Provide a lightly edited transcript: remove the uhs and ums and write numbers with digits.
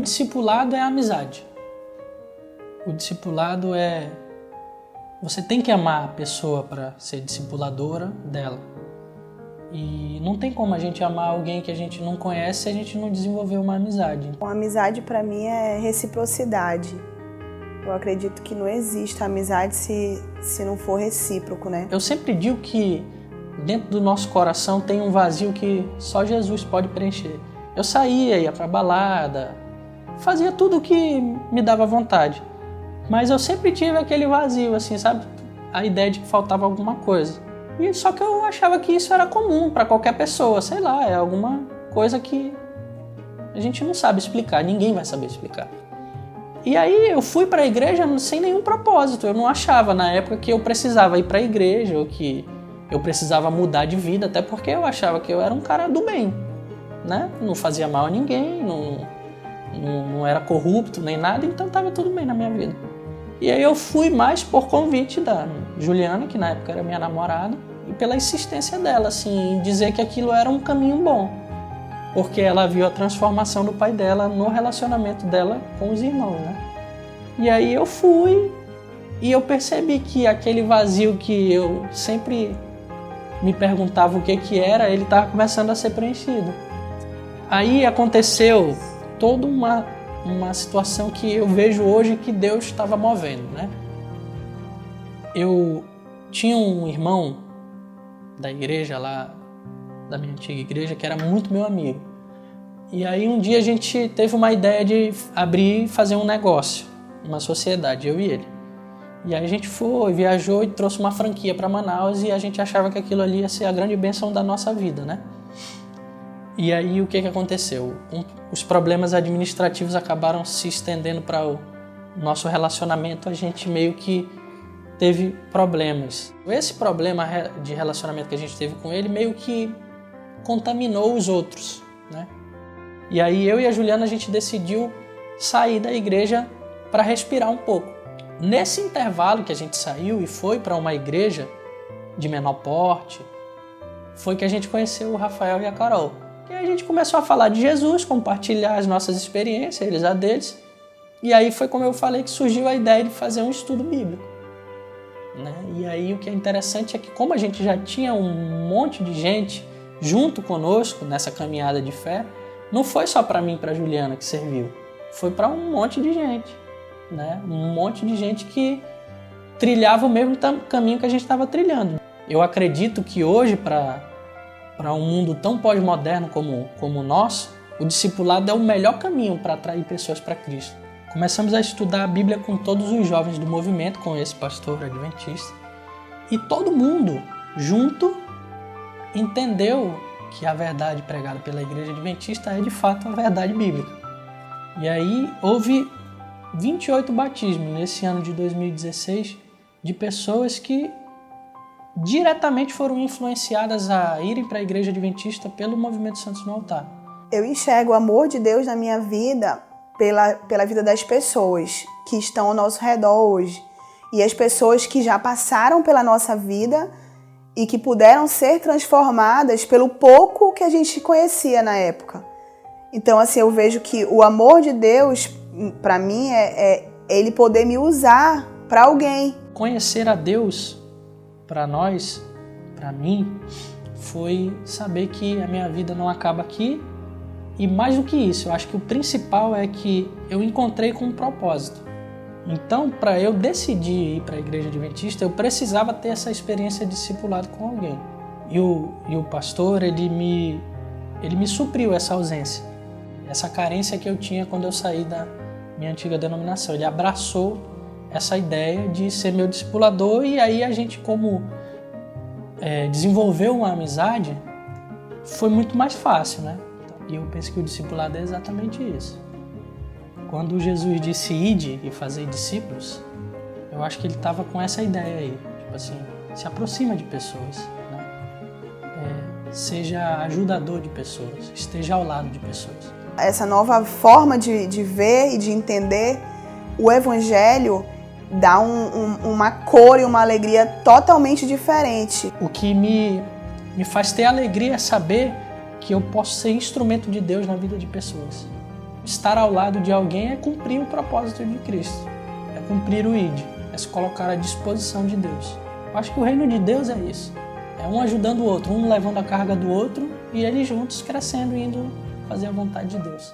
discipulado é a amizade. O discipulado é... Você tem que amar a pessoa para ser discipuladora dela. E não tem como a gente amar alguém que a gente não conhece se a gente não desenvolver uma amizade. A amizade para mim é reciprocidade. Eu acredito que não existe amizade se não for recíproco, né? Eu sempre digo que dentro do nosso coração tem um vazio que só Jesus pode preencher. Eu saía, ia pra balada, fazia tudo o que me dava vontade. Mas eu sempre tive aquele vazio, assim, sabe? A ideia de que faltava alguma coisa. E só que eu achava que isso era comum para qualquer pessoa, sei lá, é alguma coisa que a gente não sabe explicar, ninguém vai saber explicar. E aí eu fui para a igreja sem nenhum propósito, eu não achava na época que eu precisava ir para a igreja ou que eu precisava mudar de vida, até porque eu achava que eu era um cara do bem, né? Não fazia mal a ninguém, não era corrupto nem nada, então estava tudo bem na minha vida. E aí eu fui mais por convite da Juliana, que na época era minha namorada, e pela insistência dela, assim, em dizer que aquilo era um caminho bom. Porque ela viu a transformação do pai dela no relacionamento dela com os irmãos, né? E aí eu fui e eu percebi que aquele vazio que eu sempre me perguntava o que era, ele estava começando a ser preenchido. Aí aconteceu toda uma situação que eu vejo hoje que Deus estava movendo, né? Eu tinha um irmão da igreja lá, da minha antiga igreja, que era muito meu amigo. E aí um dia a gente teve uma ideia de abrir e fazer um negócio, uma sociedade, eu e ele. E aí a gente foi, viajou e trouxe uma franquia para Manaus e a gente achava que aquilo ali ia ser a grande bênção da nossa vida, né? E aí o que aconteceu? Os problemas administrativos acabaram se estendendo para o nosso relacionamento, a gente meio que teve problemas. Esse problema de relacionamento que a gente teve com ele meio que contaminou os outros, né? E aí eu e a Juliana a gente decidiu sair da igreja para respirar um pouco. Nesse intervalo que a gente saiu e foi para uma igreja de menor porte, foi que a gente conheceu o Rafael e a Carol. E aí a gente começou a falar de Jesus, compartilhar as nossas experiências, eles a deles. E aí foi como eu falei que surgiu a ideia de fazer um estudo bíblico, né? E aí o que é interessante é que como a gente já tinha um monte de gente junto conosco nessa caminhada de fé, não foi só para mim e para Juliana que serviu, foi para um monte de gente, né? Um monte de gente que trilhava o mesmo caminho que a gente estava trilhando. Eu acredito que hoje, para um mundo tão pós-moderno como o nosso, o discipulado é o melhor caminho para atrair pessoas para Cristo. Começamos a estudar a Bíblia com todos os jovens do movimento, com esse pastor adventista, e todo mundo junto entendeu que a verdade pregada pela igreja adventista é de fato a verdade bíblica. E aí houve 28 batismos nesse ano de 2016 de pessoas que diretamente foram influenciadas a irem para a igreja adventista pelo movimento Santos no Altar. Eu enxergo o amor de Deus na minha vida pela vida das pessoas que estão ao nosso redor hoje. E as pessoas que já passaram pela nossa vida e que puderam ser transformadas pelo pouco que a gente conhecia na época. Então, assim, eu vejo que o amor de Deus, para mim, é Ele poder me usar para alguém. Conhecer a Deus, para nós, para mim, foi saber que a minha vida não acaba aqui. E mais do que isso, eu acho que o principal é que eu encontrei com um propósito. Então, para eu decidir ir para a igreja adventista, eu precisava ter essa experiência de discipulado com alguém. E o pastor, ele me supriu essa ausência, essa carência que eu tinha quando eu saí da minha antiga denominação. Ele abraçou essa ideia de ser meu discipulador e aí a gente, como desenvolveu uma amizade, foi muito mais fácil, né? E eu penso que o discipulado é exatamente isso. Quando Jesus disse ide e fazer discípulos, eu acho que ele estava com essa ideia aí, tipo assim, se aproxima de pessoas, né? Seja ajudador de pessoas, esteja ao lado de pessoas. Essa nova forma de ver e de entender o Evangelho dá uma cor e uma alegria totalmente diferente. O que me faz ter alegria é saber que eu posso ser instrumento de Deus na vida de pessoas. estar ao lado de alguém é cumprir o propósito de Cristo, é cumprir o ID, é se colocar à disposição de Deus. Eu acho que o reino de Deus é isso, é um ajudando o outro, um levando a carga do outro e eles juntos crescendo, indo fazer a vontade de Deus.